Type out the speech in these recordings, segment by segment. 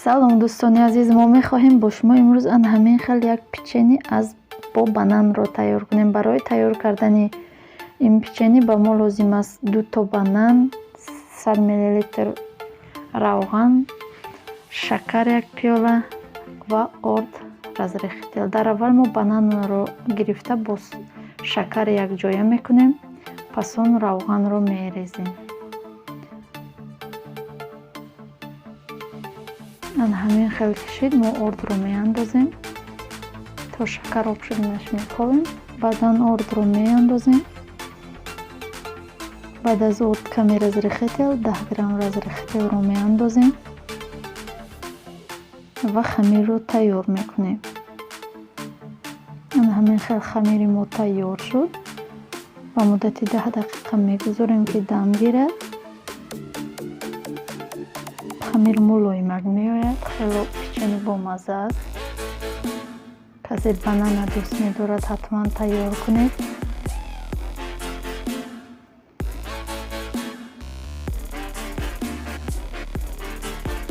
салом дӯстони азиз, мо мехоҳем бо шумо имрӯз ан ҳамин хел як печени аз бо бананро тайёр кунем. Барои тайёр кардани ин печени ба мо лозим аст 2 то банан, 100 мл равған, шакар 1 пиёла ва орд разрехтел. Дар аввал мо бананро гирифта бо шакар якҷоя мекунем, пас он равғанро мерезем. ан ҳамин хел кишид мо ордро меандозем то шакар об шуднаш меховем. баъдан ордро меандозем. баъд аз орд каме разрехтел 10 грамм разрехтелро меандозем ва хамирро тайёр мекунем. ан ҳамин хел хамири мо тайёр шуд. ба муддати 10 дақиқа мегузорем ки дам гирад. хамир мулоимак меояд. хело печени бомазза аст. касе банана дӯст медорад, ҳатман тайёр кунед.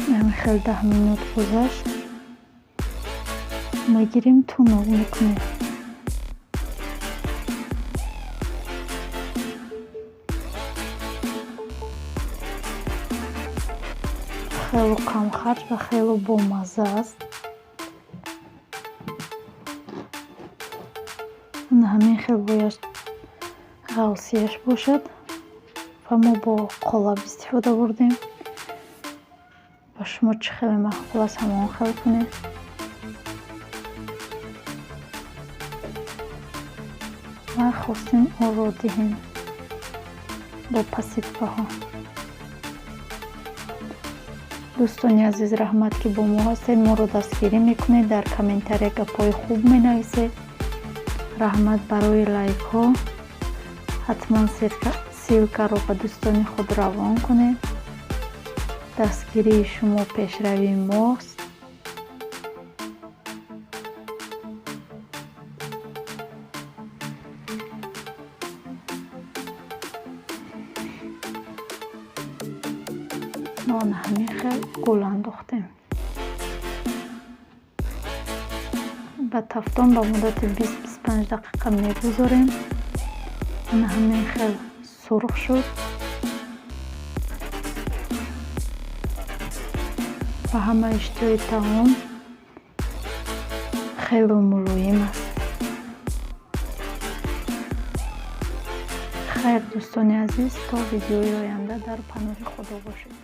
ҳамин хел 10 минут гузашт. мегирем тунук мекунем. хело камхарҷ ва хело бомазза аст. ҳамин хел бояд ғавсияш бошад ва мо бо қолаб истифода бурдем. ба шумо чӣ хеле маъқул аст ҳамон хел кунед. ва хостем онро диҳем бо посипкаҳо. дӯстони азиз, раҳмат ки бо мо ҳастед. моро дастгирӣ мекунед, дар комментария гапҳои хуб менависед. раҳмат барои лайкҳо. ҳатман силкаро ба дӯстони худ равон кунед. дастгирии шумо пешравии мост. мо ҳамин хел гул андохтем. ба тафтон ба муддати 20-25 дақиқа мегузорем. ин ҳамин хел сурх шуд ва ҳама иштиҳои таом хело мулоим аст. хайр дӯстони азиз, то видеои оянда дар паноҳи худо бошед.